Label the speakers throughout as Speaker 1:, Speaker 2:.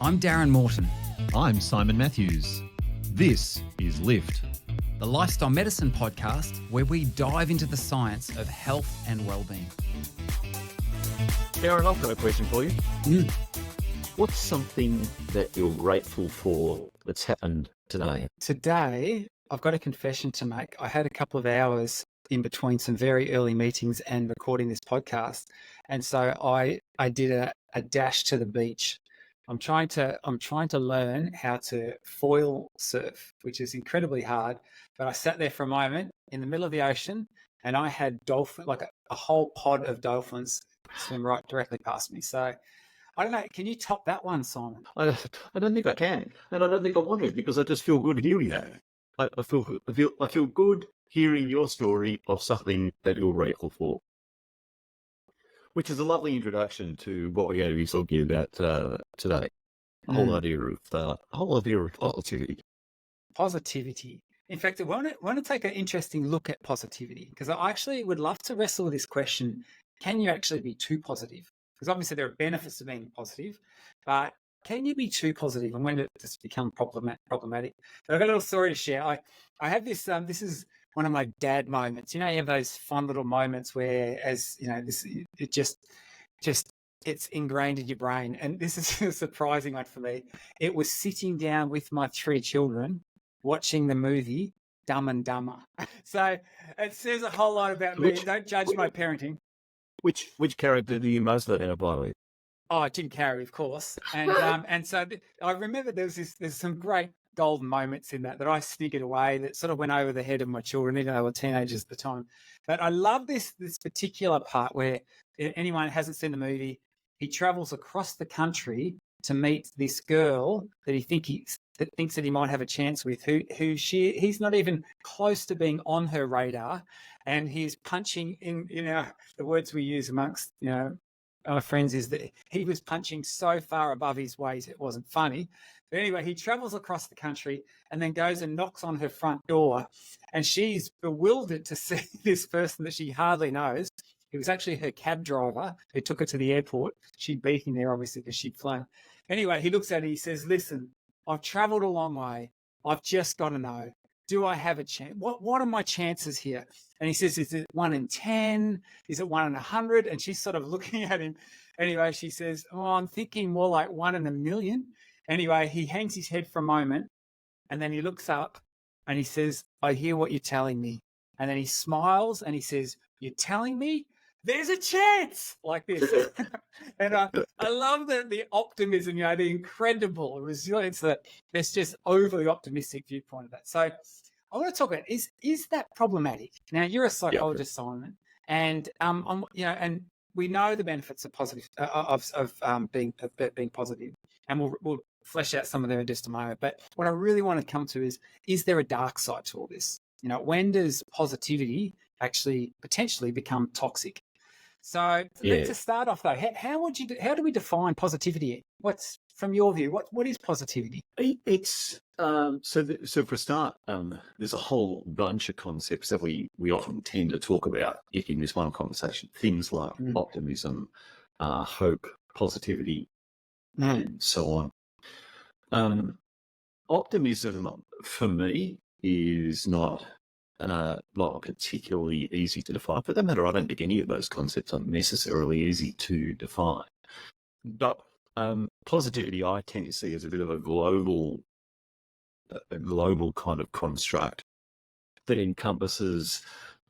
Speaker 1: I'm Darren Morton,
Speaker 2: I'm Simon Matthews. This is Lift.
Speaker 1: the Lifestyle Medicine podcast where we dive into the science of health and well-being.
Speaker 3: Darren, I've got a question for you. What's something that you're grateful for that's happened today?
Speaker 4: Today, I've got a confession to make. I had a couple of hours in between some very early meetings and recording this podcast. And so I did a dash to the beach. I'm trying to learn how to foil surf, which is incredibly hard. But I sat there for a moment in the middle of the ocean and I had a whole pod of dolphins swim right directly past me. So I don't know. Can you top that one, Simon?
Speaker 3: I don't think I can, and I don't think I want to, because I just feel good hearing that. I feel good hearing your story of something that you're grateful for, which is a lovely introduction to what we're going to be talking about today. The whole idea of positivity.
Speaker 4: Positivity. In fact, I want to take an interesting look at positivity, because I actually would love to wrestle with this question. Can you actually be too positive? Because obviously there are benefits to being positive, but can you be too positive, and when does this become problematic? So I've got a little story to share. I have this, this is one of my dad moments. You know, you have those fun little moments where, as you know, it's ingrained in your brain. And this is a surprising one for me. It was sitting down with my 3 children, watching the movie Dumb and Dumber. So it says a whole lot about me. Don't judge my parenting.
Speaker 3: Which character do you most identify with?
Speaker 4: Oh, Jim Carrey, of course. And so I remember there's some great golden moments in that I sniggered away that sort of went over the head of my children, even though they were teenagers at the time. But I love this particular part where, anyone who hasn't seen the movie, he travels across the country to meet this girl that thinks that he might have a chance with, he's not even close to being on her radar, and he's punching in, the words we use amongst, our friends is that he was punching so far above his weight it wasn't funny. But anyway, he travels across the country and then goes and knocks on her front door, and she's bewildered to see this person that she hardly knows. It was actually her cab driver who took her to the airport. She'd been there, obviously, because she'd flown. Anyway, he looks at her, he says, "Listen, I've travelled a long way. I've just got to know, do I have a chance? What are my chances here?" And he says, "Is it 1 in 10? Is it 1 in 100? And she's sort of looking at him. Anyway, she says, "Oh, I'm thinking more like 1 in a million." Anyway, he hangs his head for a moment, and then he looks up and he says, "I hear what you're telling me." And then he smiles and he says, "You're telling me there's a chance," like this. And I love the optimism, the incredible resilience, that there's just overly optimistic viewpoint of that. So I want to talk about, is that problematic? Now, you're a psychologist, Simon, and and we know the benefits of positive of being positive, and we'll flesh out some of them in just a moment. But what I really want to come to is there a dark side to all this? When does positivity actually potentially become toxic? So to start off though, how do we define positivity? What's, from your view, what is positivity?
Speaker 3: It's so for a start, there's a whole bunch of concepts that we often tend to talk about in this one conversation. Things like optimism, hope, positivity, and so on. Optimism for me is not particularly easy to define. For that matter, I don't think any of those concepts are necessarily easy to define. But positivity, I tend to see as a bit of a global kind of construct that encompasses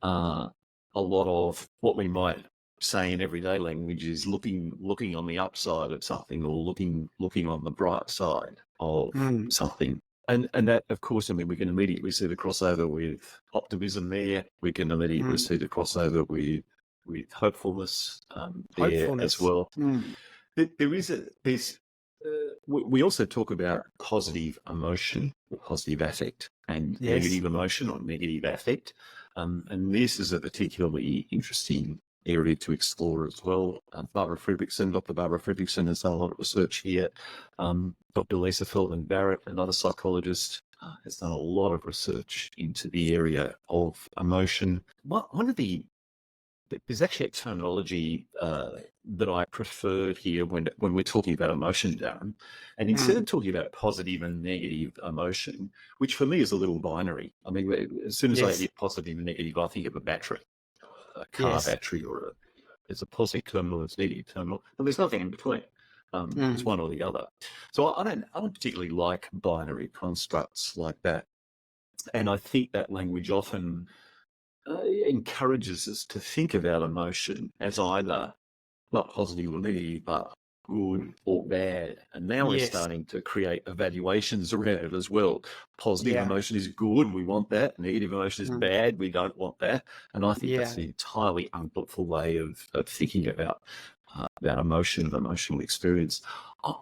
Speaker 3: a lot of what we might say in everyday language is looking on the upside of something, or looking on the bright side of something. And that, of course, we can immediately see the crossover with optimism there. We can immediately see the crossover with hopefulness there as well. We also talk about positive emotion, or positive affect, and negative emotion or negative affect. And this is a particularly interesting area to explore as well. Dr. Barbara Fredrickson has done a lot of research here. Dr. Lisa Feldman-Barrett, another psychologist, has done a lot of research into the area of emotion. One of the there's actually a terminology that I prefer here when we're talking about emotion, Darren. And instead of talking about positive and negative emotion, which for me is a little binary. I mean, as soon as I
Speaker 4: Yes.
Speaker 3: hear positive and negative, I think of a battery, a car
Speaker 4: Yes.
Speaker 3: battery, there's a positive terminal, there's a negative terminal, and there's nothing in between. It's one or the other. So I don't particularly like binary constructs like that. And I think that language often encourages us to think about emotion as either not positive or negative, but good or bad. And now we're
Speaker 4: Yes.
Speaker 3: starting to create evaluations around it as well. Positive
Speaker 4: Yeah.
Speaker 3: emotion is good, we want that. Negative emotion is bad, we don't want that. And I think that's an entirely unhelpful way of thinking about emotion, emotional experience.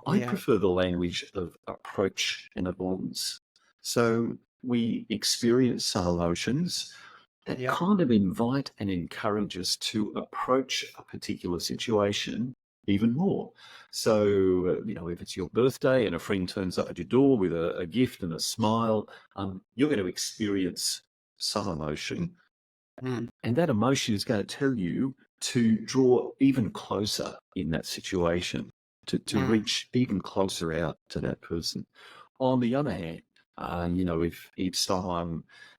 Speaker 3: I prefer the language of approach and avoidance. So we experience some emotions that kind of invite and encourage us to approach a particular situation even more. So, if it's your birthday and a friend turns up at your door with a gift and a smile, you're going to experience some emotion. And that emotion is going to tell you to draw even closer in that situation, to reach even closer out to that person. On the other hand,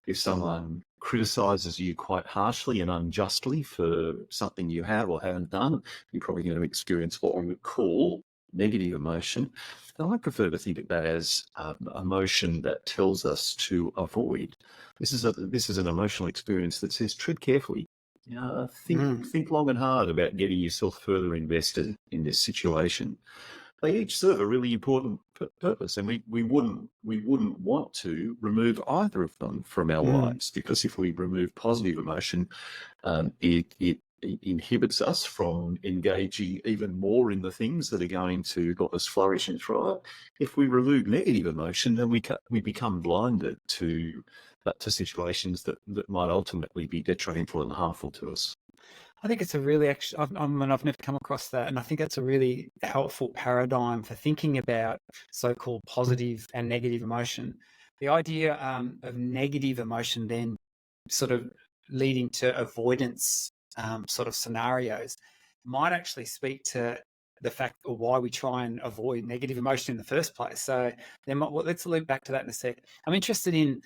Speaker 3: if someone criticizes you quite harshly and unjustly for something you have or haven't done, you're probably going to experience what we would call negative emotion. And I prefer to think of that as emotion that tells us to avoid. This is an emotional experience that says tread carefully. Think long and hard about getting yourself further invested in this situation. They each serve a really important purpose, and we wouldn't want to remove either of them from our lives, because if we remove positive emotion, it inhibits us from engaging even more in the things that are going to help us flourish and thrive. If we remove negative emotion, then we become blinded to situations that might ultimately be detrimental and harmful to us.
Speaker 4: I think it's a really I've never come across that, and I think that's a really helpful paradigm for thinking about so-called positive and negative emotion. The idea of negative emotion then sort of leading to avoidance sort of scenarios might actually speak to the fact of why we try and avoid negative emotion in the first place. So let's loop back to that in a sec. I'm interested in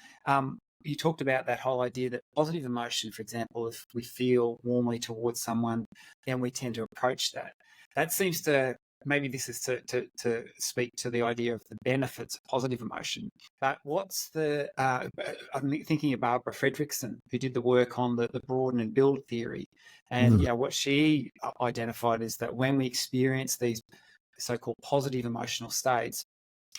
Speaker 4: you talked about that whole idea that positive emotion, for example, if we feel warmly towards someone, then we tend to approach that. That seems to, maybe this is to speak to the idea of the benefits of positive emotion. But what's I'm thinking of Barbara Fredrickson, who did the work on the broaden and build theory. And what she identified is that when we experience these so-called positive emotional states,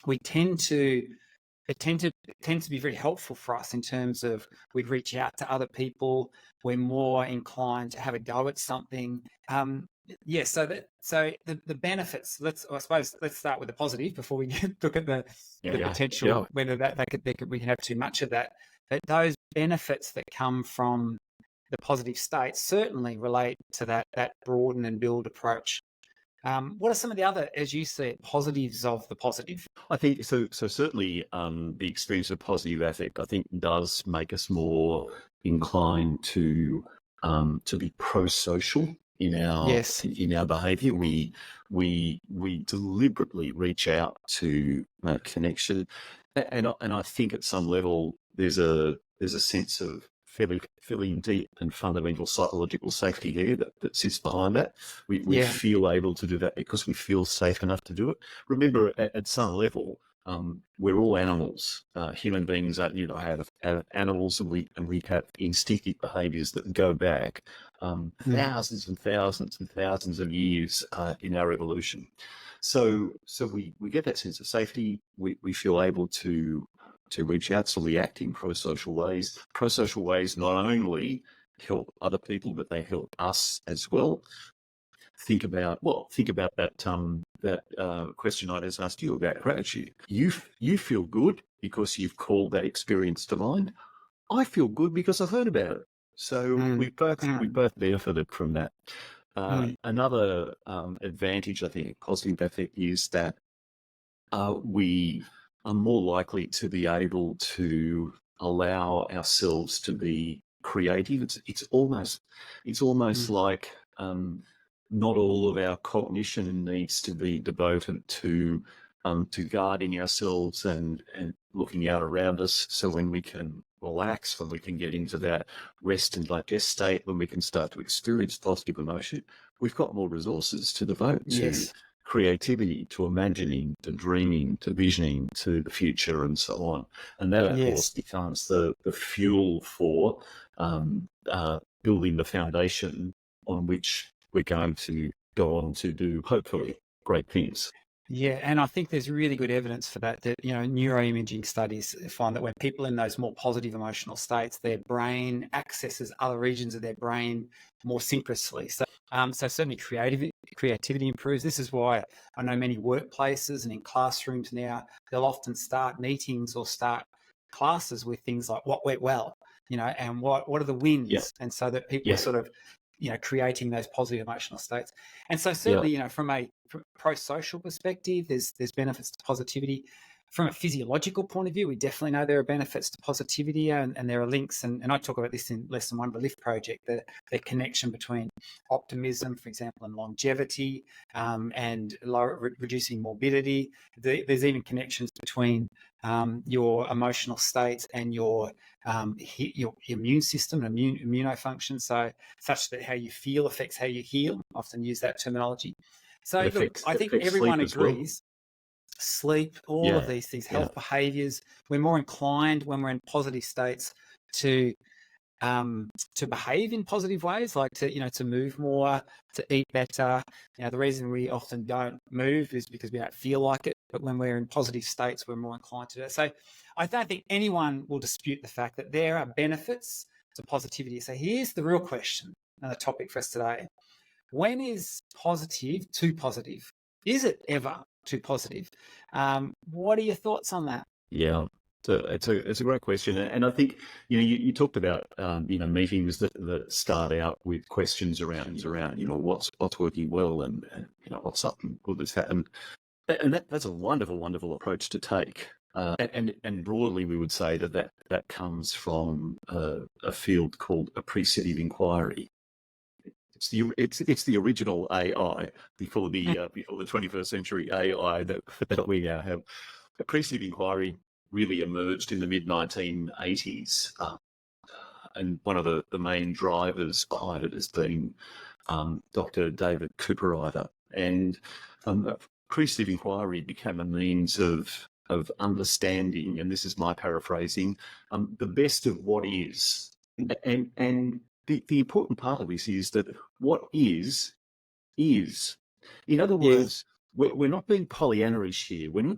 Speaker 4: it tends to be very helpful for us in terms of we'd reach out to other people. We're more inclined to have a go at something. So the benefits. Let's start with the positive before we look at the potential. Whether we can have too much of that. But those benefits that come from the positive state certainly relate to that broaden and build approach. What are some of the other, as you see it, positives of the positive?
Speaker 3: I think so. So certainly, the experience of positive affect, I think, does make us more inclined to be pro-social in our behaviour. We deliberately reach out to connection, and I think at some level there's a sense of fairly deep and fundamental psychological safety here that sits behind that. We feel able to do that because we feel safe enough to do it. Remember, at some level, we're all animals. Human beings are, have animals, and we have instinctive behaviours that go back thousands and thousands and thousands of years in our evolution. So we get that sense of safety. We feel able to reach out, so we act in pro-social ways. Pro-social ways not only help other people, but they help us as well. Think about that question I just asked you about gratitude. You feel good because you've called that experience to mind. I feel good because I've heard about it. So we both benefited from that. Another advantage, I think, positive affect, is that we are more likely to be able to allow ourselves to be creative. It's almost like not all of our cognition needs to be devoted to guarding ourselves and looking out around us. So when we can relax, when we can get into that rest and digest state, when we can start to experience positive emotion, we've got more resources to devote to creativity, to imagining, to dreaming, to visioning, to the future, and so on. And that, of course, becomes the fuel for building the foundation on which we're going to go on to do, hopefully, great things.
Speaker 4: Yeah, and I think there's really good evidence for that. That neuroimaging studies find that when people in those more positive emotional states, their brain accesses other regions of their brain more synchronously. So, so certainly creativity improves. This is why I know many workplaces and in classrooms now they'll often start meetings or start classes with things like what went well, and what are the wins, and so that people are sort of creating those positive emotional states. And so certainly, from a pro-social perspective, there's benefits to positivity. From a physiological point of view, we definitely know there are benefits to positivity, and there are links. And I talk about this in Lesson 1 of the LIFT project, the connection between optimism, for example, and longevity, and reducing morbidity. There's even connections between your emotional states and your immune system and immunofunction, such that how you feel affects how you heal. I often use that terminology. So I think everyone agrees. Sleep, all of these things, health behaviors. We're more inclined when we're in positive states to behave in positive ways, like to move more, to eat better. The reason we often don't move is because we don't feel like it. But when we're in positive states, we're more inclined to do it. So I don't think anyone will dispute the fact that there are benefits to positivity. So here's the real question, the topic for us today. When is positive too positive? Is it ever too positive? What are your thoughts on that?
Speaker 3: Yeah, so it's a great question, and I think you talked about meetings that start out with questions around what's working well and what's something good that's happened, and that's a wonderful approach to take. And broadly, we would say that comes from a field called appreciative inquiry. It's the original AI before the 21st century AI that we now have. Appreciative inquiry really emerged in the mid-1980s, and one of the main drivers behind it has been Dr. David Cooperrider. And appreciative inquiry became a means of understanding, and this is my paraphrasing, the best of what is, and the important part of this is that what is. In other words, we're not being Pollyanna-ish here. We're not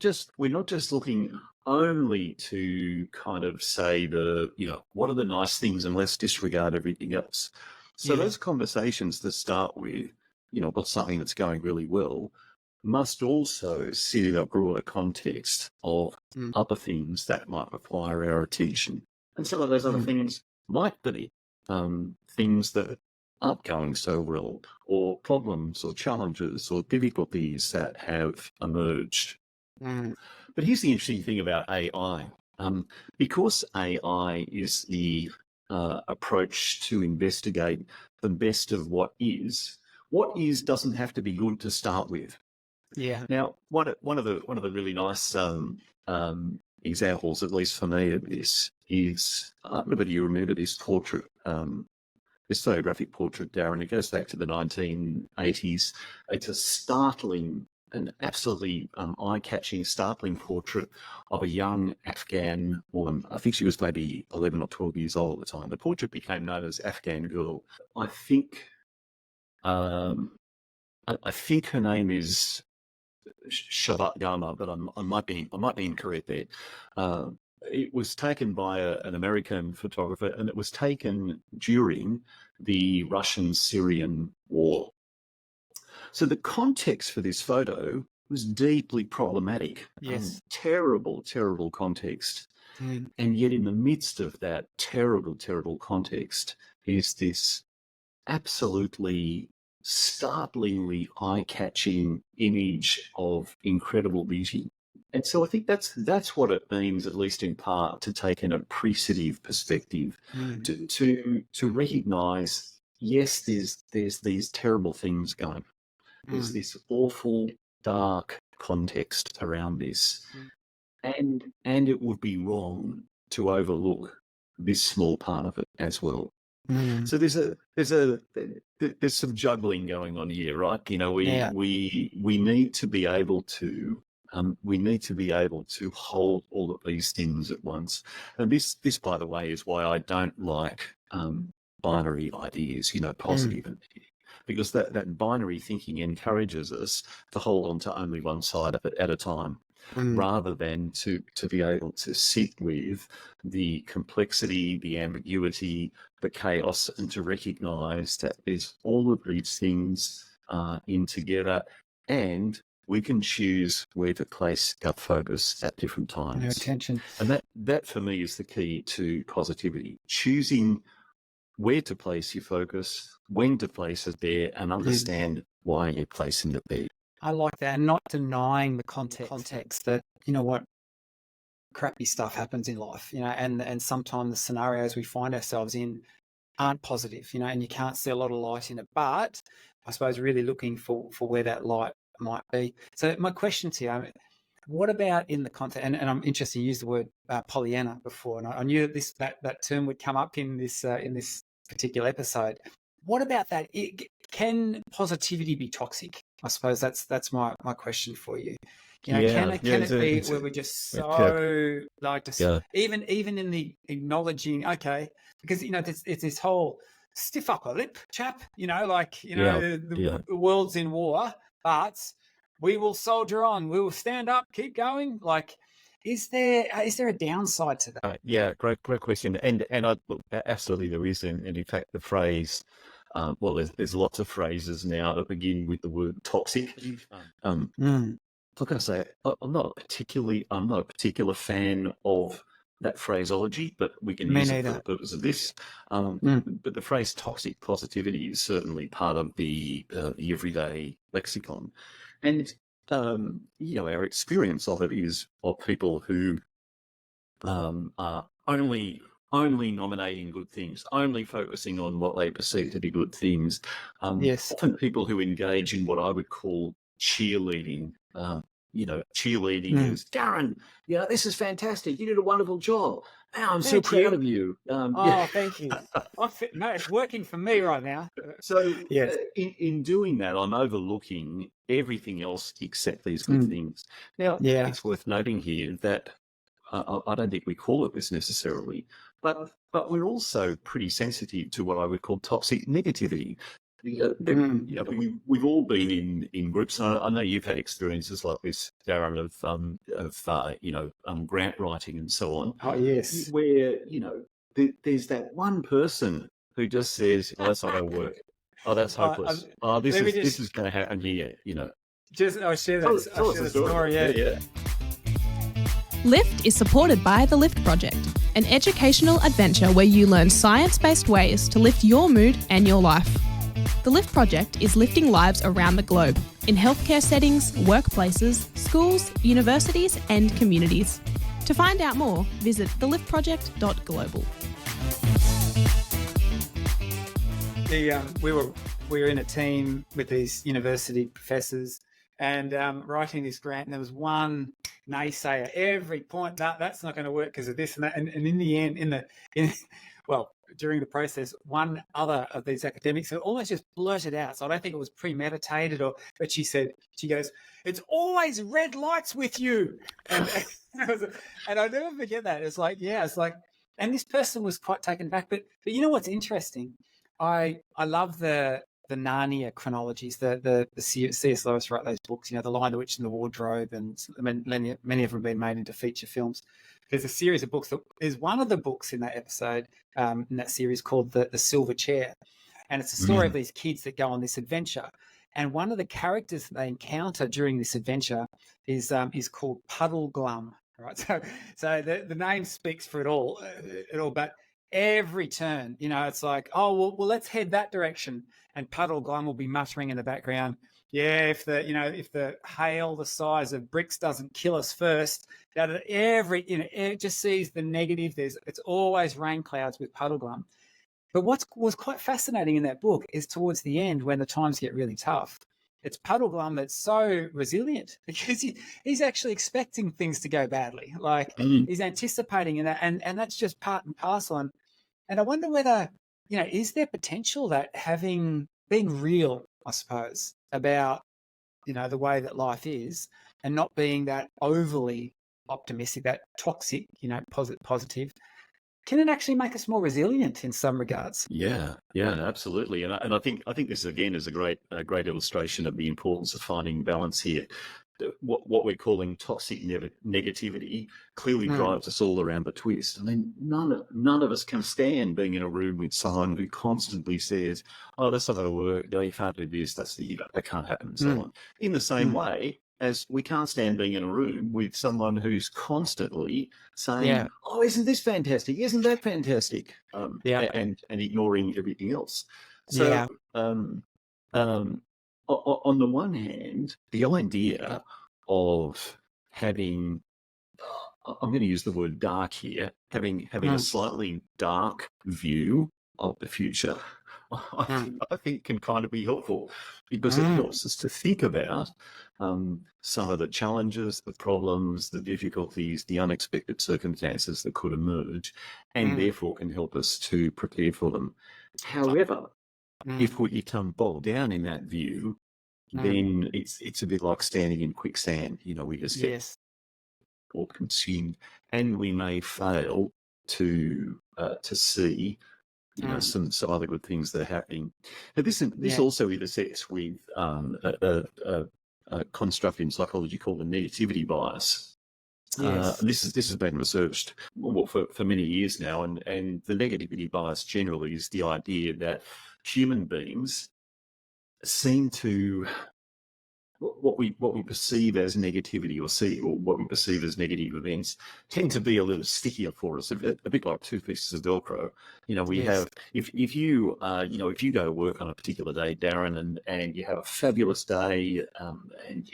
Speaker 3: just looking only to kind of say what are the nice things and let's disregard everything else. So those conversations that start with, what's something that's going really well, must also sit in a broader context of other things that might require our attention. And some of those other things might be things that aren't going so well, or problems or challenges or difficulties that have emerged. But here's the interesting thing about AI. Because AI is the approach to investigate the best of what is doesn't have to be good to start with.
Speaker 4: Yeah.
Speaker 3: Now, one of the really nice examples, at least for me, of this is, I don't know whether you remember this portrait, this photographic portrait, Darren. It goes back to the 1980s. It's a startling, an absolutely eye-catching, startling portrait of a young Afghan woman. I think she was maybe 11 or 12 years old at the time. The portrait became known as Afghan Girl. I think her name is Shabat Yama, but I might be incorrect there. It was taken by an American photographer, and it was taken during the Russian-Syrian war. So the context for this photo was deeply problematic.
Speaker 4: Yes.
Speaker 3: Terrible context. And yet in the midst of that terrible context is this absolutely startlingly eye-catching image of incredible beauty. And so I think that's what it means, at least in part, to take an appreciative perspective, to recognise, yes, there's these terrible things going. There's this awful, dark context around this, and it would be wrong to overlook this small part of it as well. So there's some juggling going on here, right? You know, we need to be able to hold all of these things at once. And this by the way is why I don't like binary ideas, you know, positive and negative, because that binary thinking encourages us to hold on to only one side of it at a time, rather than to be able to sit with the complexity, the ambiguity, the chaos, and to recognise that there's all of these things in together, and we can choose where to place our focus at different times.
Speaker 4: Your attention.
Speaker 3: And that for me is the key to positivity. Choosing where to place your focus, when to place it there, and understand why you're placing it there.
Speaker 4: I like that, and not denying the context that, you know what, crappy stuff happens in life, you know, and sometimes the scenarios we find ourselves in aren't positive, you know, and you can't see a lot of light in it. But I suppose really looking for where that light might be. So my question to you, what about in the context, and I'm interested, you used the word Pollyanna before, and I knew that term would come up in this particular episode. What about that? Can positivity be toxic? I suppose that's my question for you. You know, can it be where we're just so even in the acknowledging, okay, because, you know, it's this whole stiff upper lip chap, you know, like, you know, the world's in war, but we will soldier on, we will stand up, keep going. Like, is there a downside to that?
Speaker 3: Great question. And look, absolutely there is, and in fact the phrase, well, there's lots of phrases now that begin with the word toxic. Look, I say I'm not a particular fan of that phraseology, but we can use it for the purpose of this. But the phrase toxic positivity is certainly part of the everyday lexicon, and you know, our experience of it is of people who are only nominating good things, only focusing on what they perceive to be good things. Often people who engage in what I would call cheerleading. You know, cheerleading is, Darren, you know, this is fantastic. You did a wonderful job. Now I'm so proud of you.
Speaker 4: Thank you. No, it's working for me right now.
Speaker 3: So in doing that, I'm overlooking everything else except these good things. Now, it's worth noting here that I don't think we call it this necessarily, but we're also pretty sensitive to what I would call toxic negativity. You know, we've all been in groups. I know you've had experiences like this, Darren, of grant writing and so on.
Speaker 4: Oh yes,
Speaker 3: where, you know, there's that one person who just says, "Oh, that's not going to work. Oh, that's hopeless. This is going to happen here." You know,
Speaker 4: I'll share that story. Yeah.
Speaker 5: Lift is supported by the Lift Project, an educational adventure where you learn science-based ways to lift your mood and your life. The Lift Project is lifting lives around the globe, in healthcare settings, workplaces, schools, universities and communities. To find out more, visit theliftproject.global.
Speaker 4: We were in a team with these university professors and writing this grant, and there was one naysayer every point that's not going to work because of this and that, and in the end, during the process, one other of these academics almost just blurted out. So I don't think it was premeditated, but she goes, "It's always red lights with you," and I'll never forget that. It's like, and this person was quite taken back. But you know what's interesting? I love the Narnia chronologies. The C.S. Lewis wrote those books. You know, The Lion, the Witch, and the Wardrobe, and many of them have been made into feature films. There's a series of books. There's one of the books in that episode, in that series, called the Silver Chair, and it's a story of these kids that go on this adventure. And one of the characters that they encounter during this adventure is called Puddle Glum. Right, so the name speaks for it all. But every turn, it's like, oh, well, let's head that direction. And Puddle Glum will be muttering in the background, yeah, if the hail the size of bricks doesn't kill us first, it just sees the negative. It's always rain clouds with Puddle Glum. But what was quite fascinating in that book is towards the end, when the times get really tough, it's Puddle Glum that's so resilient because he's actually expecting things to go badly. Like he's anticipating in that, and that's just part and parcel. And I wonder whether, is there potential that being real, I suppose, about, the way that life is, and not being that overly optimistic, that toxic, positive, can it actually make us more resilient in some regards?
Speaker 3: Yeah, absolutely. And I think this again is a great illustration of the importance of finding balance here. What we're calling toxic negativity clearly drives us all around the twist. I mean, none of us can stand being in a room with someone who constantly says, "Oh, that's not going to work. No, you can't do this. That can't happen," and so on. In the same way as we can't stand being in a room with someone who's constantly saying, "Oh, isn't this fantastic? Isn't that fantastic?" And ignoring everything else. So, on the one hand, the idea of having, I'm going to use the word dark here, having a slightly dark view of the future, I think can kind of be helpful, because it helps us to think about some of the challenges, the problems, the difficulties, the unexpected circumstances that could emerge, and therefore can help us to prepare for them. However, if we become bogged down in that view, then it's a bit like standing in quicksand. We just get or consumed, and we may fail to see some other good things that are happening. Now, this also intersects with a construct in psychology called the negativity bias. This has been researched for many years now, and the negativity bias generally is the idea that human beings seem to, what we perceive as negativity or what we perceive as negative events tend to be a little stickier for us, a bit like two pieces of Velcro. We have, if you go to work on a particular day, Darren, and you have a fabulous day, and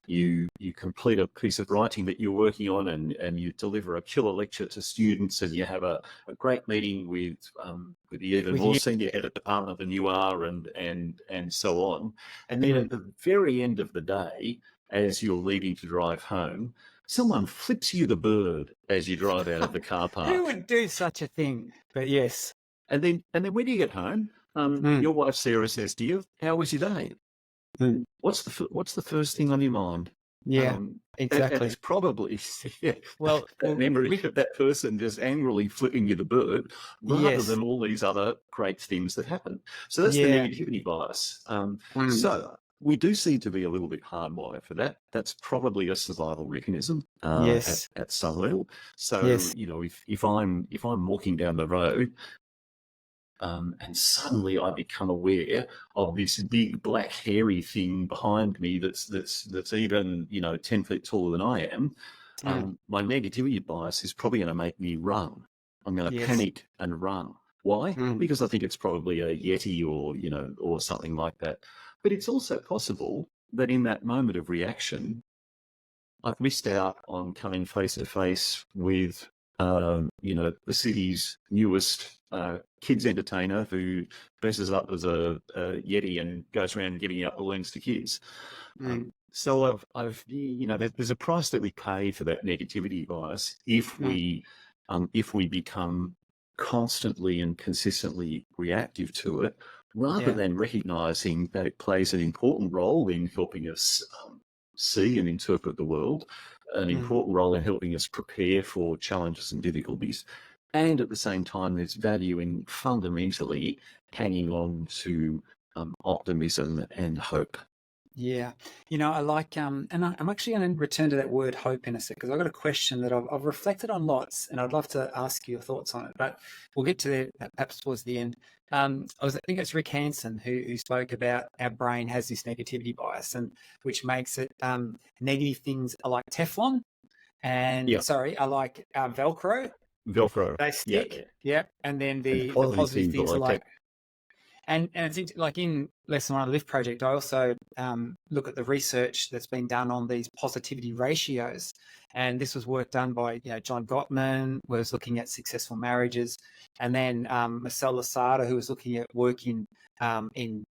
Speaker 3: you complete a piece of writing that you're working on, and you deliver a killer lecture to students, and you have a great meeting with the even more senior head of department than you are, and so on. And then at the very end of the day, as you're leaving to drive home, someone flips you the bird as you drive out of the car park.
Speaker 4: Who would do such a thing? But yes.
Speaker 3: And then when you get home, your wife Sarah says to you, "How was your day?" What's the first thing on your mind?
Speaker 4: Exactly.
Speaker 3: And it's probably that memory of that person just angrily flipping you the bird, rather than all these other great things that happen. So that's the negativity bias. So we do seem to be a little bit hardwired for that. That's probably a survival mechanism at some level. So if I'm walking down the road, and suddenly I become aware of this big black hairy thing behind me that's even 10 feet taller than I am, my negativity bias is probably going to make me run. I'm going to panic and run. Why? Because I think it's probably a Yeti or something like that. But it's also possible that in that moment of reaction, I've missed out on coming face to face with the city's newest kids entertainer who dresses up as a Yeti and goes around giving out balloons to kids. So I've there's a price that we pay for that negativity bias if we become constantly and consistently reactive to it, rather than recognizing that it plays an important role in helping us see and interpret the world, an important role in helping us prepare for challenges and difficulties. And at the same time, there's value in fundamentally hanging on to optimism and hope.
Speaker 4: Yeah. I like, and I'm actually going to return to that word hope in a sec, because I've got a question that I've reflected on lots, and I'd love to ask you your thoughts on it, but we'll get to that perhaps towards the end. I think it's Rick Hansen who spoke about our brain has this negativity bias, and which makes it negative things are like Teflon, and are like Velcro,
Speaker 3: Velcro.
Speaker 4: They
Speaker 3: Yeah.
Speaker 4: stick. Yeah. And then
Speaker 3: And
Speaker 4: the
Speaker 3: positive
Speaker 4: positive
Speaker 3: things
Speaker 4: things
Speaker 3: are
Speaker 4: are
Speaker 3: like
Speaker 4: like, and I think like in Lesson 1 of the Lift Project, I also look at the research that's been done on these positivity ratios. And this was work done by John Gottman, was looking at successful marriages, and then Marcel Lasada, who was looking at work in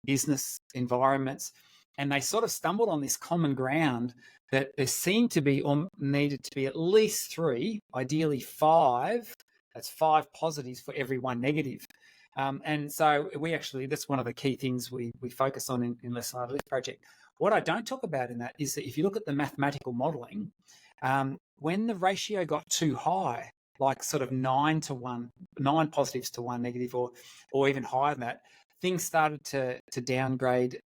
Speaker 4: business environments. And they sort of stumbled on this common ground that there seemed to be, or needed to be, at least 3, ideally 5. That's 5 positives for every 1 negative. And so that's one of the key things we focus on in Lesson 1 of the Lift Project. What I don't talk about in that is that if you look at the mathematical modelling, when the ratio got too high, like sort of 9 to 1, 9 positives to 1 negative, or even higher than that, things started to downgrade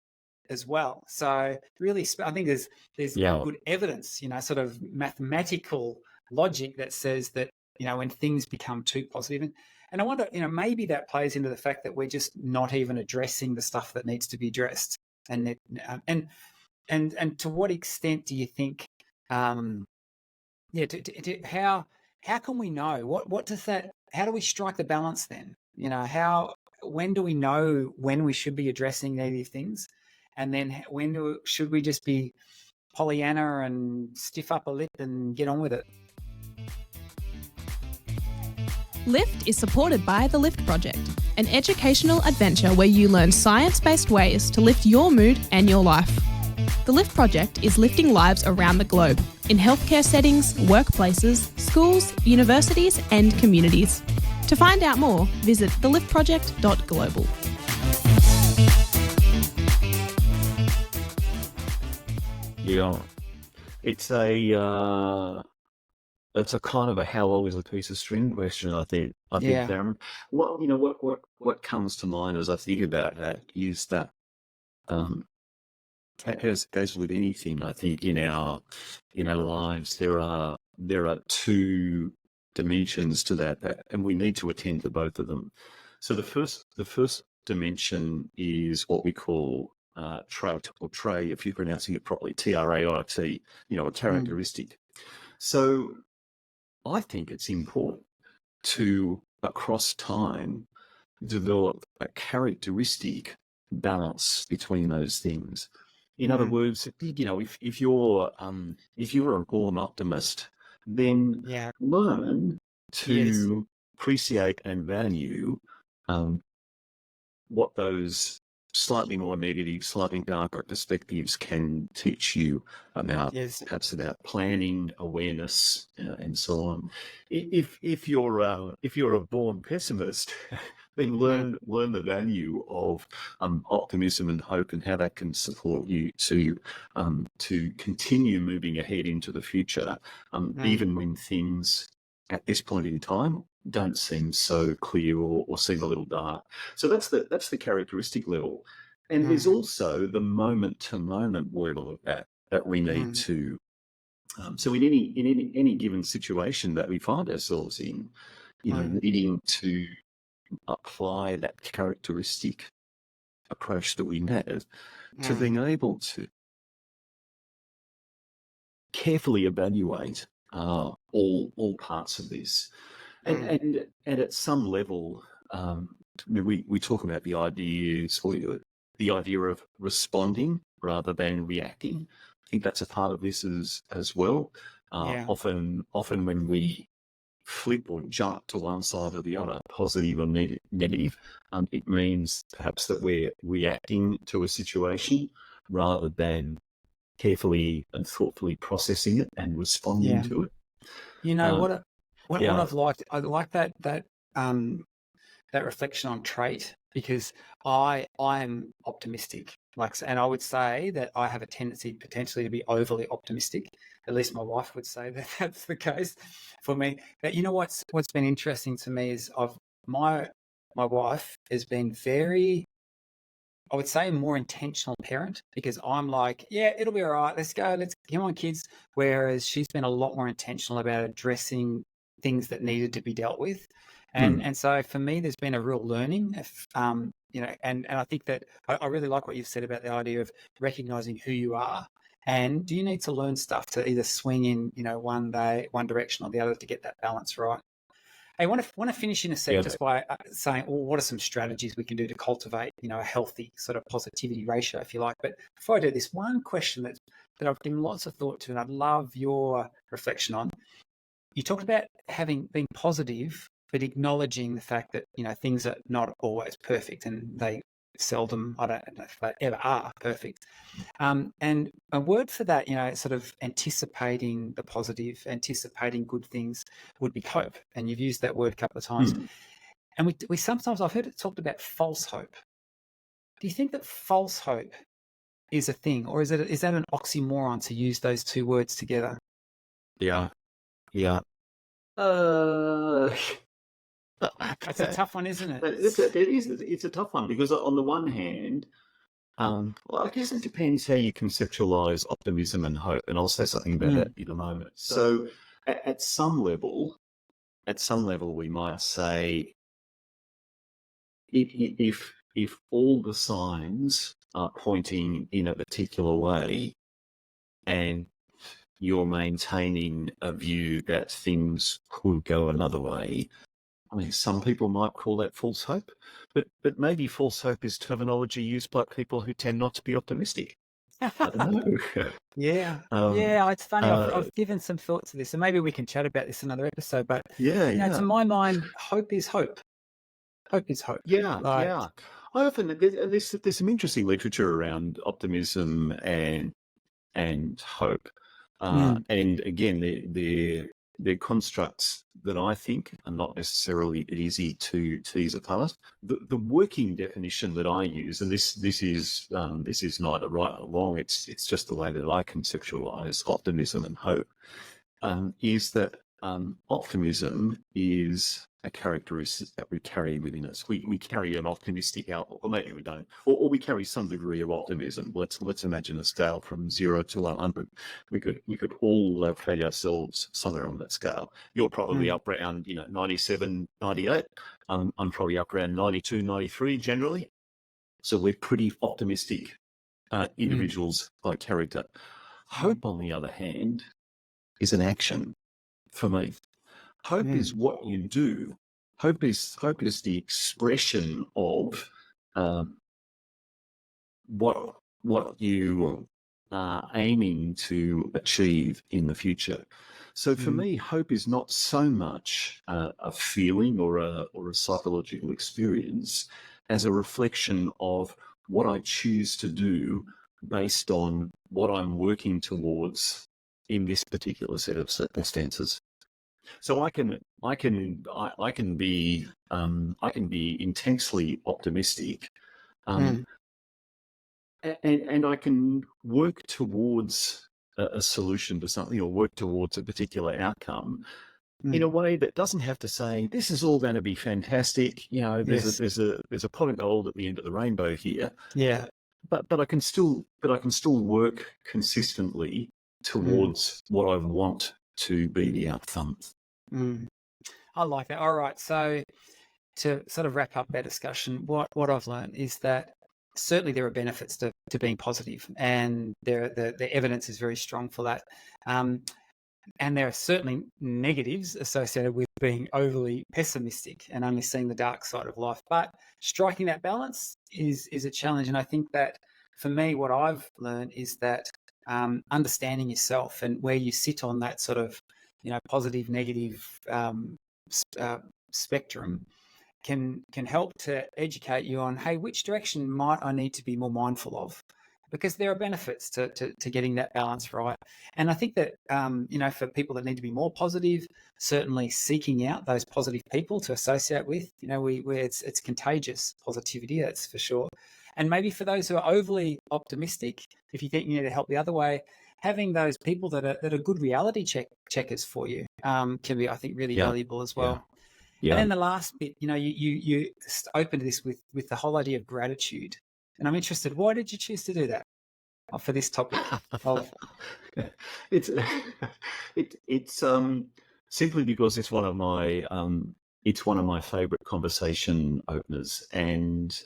Speaker 4: as well. So really, I think there's good evidence, sort of mathematical logic that says that when things become too positive, and I wonder, maybe that plays into the fact that we're just not even addressing the stuff that needs to be addressed, and to what extent do you think, how can we know what does that? How do we strike the balance then? When do we know when we should be addressing negative things, and then should we just be Pollyanna and stiff upper lip and get on with it?
Speaker 5: Lift is supported by the Lift Project, an educational adventure where you learn science-based ways to lift your mood and your life. The Lift Project is lifting lives around the globe, in healthcare settings, workplaces, schools, universities and communities. To find out more, visit theliftproject.global.
Speaker 3: Yeah. It's a kind of a how long is a piece of string question, I think,
Speaker 4: Yeah.
Speaker 3: Darren. What comes to mind as I think about that is that as with anything, I think in our lives there are 2 dimensions to that, and we need to attend to both of them. So the first dimension is what we call trait, or trait, if you're pronouncing it properly, TRAIT, a characteristic. So I think it's important to, across time, develop a characteristic balance between those things. In other words, if you're a born optimist, then
Speaker 4: Yeah.
Speaker 3: learn to appreciate and value what those slightly more negative, slightly darker perspectives can teach you about, perhaps about planning, awareness, and so on. If you're a born pessimist, then learn the value of optimism and hope, and how that can support you to continue moving ahead into the future, even when things at this point in time don't seem so clear or seem a little dark. So that's the characteristic level. And there's also the moment to moment level of that we need to. So in any given situation that we find ourselves in, needing to apply that characteristic approach that we have to being able to carefully evaluate all parts of this. And at some level, we talk about the idea of responding rather than reacting. I think that's a part of this as well. Often when we flip or jump to one side or the other, positive or negative, it means perhaps that we're reacting to a situation rather than carefully and thoughtfully processing it and responding to it.
Speaker 4: What I've liked, I like that reflection on trait, because I am optimistic. And I would say that I have a tendency potentially to be overly optimistic. At least my wife would say that that's the case for me. But what's been interesting to me is my wife has been very, I would say, a more intentional parent, because I'm like, yeah, it'll be all right. Let's go. Let's come on, kids. Whereas she's been a lot more intentional about addressing things that needed to be dealt with. And so for me, there's been a real learning, and I think that I really like what you've said about the idea of recognizing who you are. And do you need to learn stuff to either swing in, one direction or the other to get that balance right? I want to finish in a sec
Speaker 3: Yeah.
Speaker 4: just by saying, well, what are some strategies we can do to cultivate, a healthy sort of positivity ratio, if you like. But before I do this, one question that I've given lots of thought to, and I'd love your reflection on. You talked about being positive, but acknowledging the fact that things are not always perfect, and they seldom, I don't know if they ever are perfect. And a word for that, sort of anticipating the positive, anticipating good things would be hope. And you've used that word a couple of times. And we sometimes, I've heard it talked about false hope. Do you think that false hope is a thing, or is that an oxymoron to use those two words together?
Speaker 3: Yeah.
Speaker 4: That's a tough one, isn't it?
Speaker 3: It's a tough one, because on the one hand, well, I guess it depends how you conceptualize optimism and hope, and I'll say something about that in a moment. So, at some level, we might say, if all the signs are pointing in a particular way, and you're maintaining a view that things could go another way, I mean, some people might call that false hope, but maybe false hope is terminology used by people who tend not to be optimistic. I don't know.
Speaker 4: Yeah. It's funny. I've given some thought to this, and maybe we can chat about this another episode. But to my mind, hope is hope. Hope is hope.
Speaker 3: Yeah. I often there's some interesting literature around optimism and hope, and again, they're constructs that I think are not necessarily easy to tease apart. The working definition that I use, and this is neither right or wrong. It's just the way that I conceptualize optimism and hope. Is that optimism is a characteristic that we carry within us. We carry an optimistic outlook, or maybe we don't, or we carry some degree of optimism. Let's imagine a scale from 0 to 100. We could all find ourselves somewhere on that scale. You're probably up around 97, 98. I'm probably up around 92, 93 generally. So we're pretty optimistic individuals by character. Hope, on the other hand, is an action for me. Hope is what you do. Hope is the expression of what you are aiming to achieve in the future. So for me, hope is not so much a feeling or a psychological experience as a reflection of what I choose to do based on what I'm working towards in this particular set of circumstances. So I can be intensely optimistic, and I can work towards a solution to something, or work towards a particular outcome in a way that doesn't have to say this is all going to be fantastic. There's a pot of gold at the end of the rainbow here.
Speaker 4: Yeah.
Speaker 3: But I can still work consistently towards what I want to be the outcome.
Speaker 4: I like that. All right. So to sort of wrap up our discussion, what I've learned is that certainly there are benefits to being positive, and the evidence is very strong for that. And there are certainly negatives associated with being overly pessimistic and only seeing the dark side of life. But striking that balance is a challenge. And I think that for me, what I've learned is that understanding yourself and where you sit on that sort of, positive, negative spectrum can help to educate you on, hey, which direction might I need to be more mindful of? Because there are benefits to getting that balance right. And I think that, for people that need to be more positive, certainly seeking out those positive people to associate with, it's contagious positivity, that's for sure. And maybe for those who are overly optimistic, if you think you need to help the other way, having those people that are good reality checkers for you can be, I think, really valuable as well. Yeah. And then the last bit, you opened this with the whole idea of gratitude. And I'm interested, why did you choose to do that for this topic?
Speaker 3: It's simply because it's one of my favorite conversation openers, and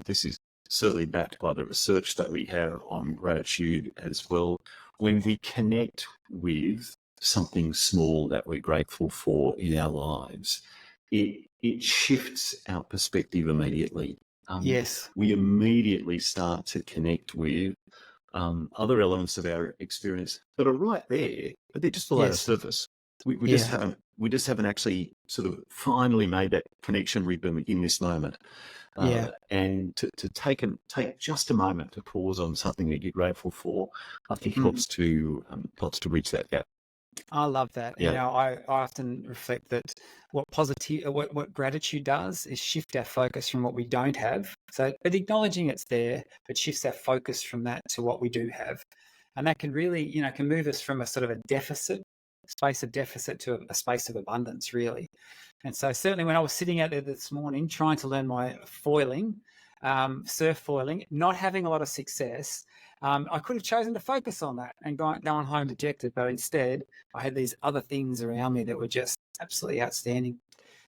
Speaker 3: this is certainly backed by the research that we have on gratitude as well. When we connect with something small that we're grateful for in our lives, it shifts our perspective immediately.
Speaker 4: Yes.
Speaker 3: We immediately start to connect with other elements of our experience that are right there, but they're just below the
Speaker 4: Yes.
Speaker 3: surface. We
Speaker 4: Yeah.
Speaker 3: just haven't actually sort of finally made that connection with them in this moment.
Speaker 4: Yeah.
Speaker 3: And to take just a moment to pause on something that you're grateful for, I think
Speaker 4: Mm.
Speaker 3: helps to reach that gap.
Speaker 4: I love that. You
Speaker 3: Yeah.
Speaker 4: know, I often reflect that what gratitude does is shift our focus from what we don't have. So, but acknowledging it's there, but shifts our focus from that to what we do have, and that can really, can move us from a sort of a space of deficit to a space of abundance, really. And so, certainly, when I was sitting out there this morning trying to learn my foiling, surf foiling, not having a lot of success. I could have chosen to focus on that and gone home dejected, but instead I had these other things around me that were just absolutely outstanding.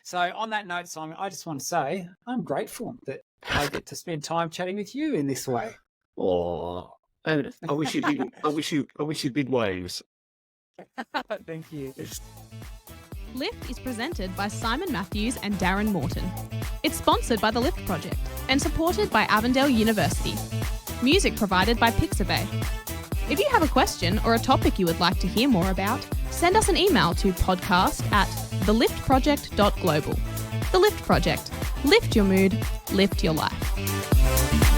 Speaker 4: So on that note, Simon, I just want to say I'm grateful that I get to spend time chatting with you in this way.
Speaker 3: Oh, and I wish you big waves.
Speaker 4: Thank you.
Speaker 5: Lift is presented by Simon Matthews and Darren Morton. It's sponsored by the Lift Project and supported by Avondale University. Music provided by Pixabay. If you have a question or a topic you would like to hear more about, send us an email to podcast@theliftproject.global. The Lift Project. Lift your mood, lift your life.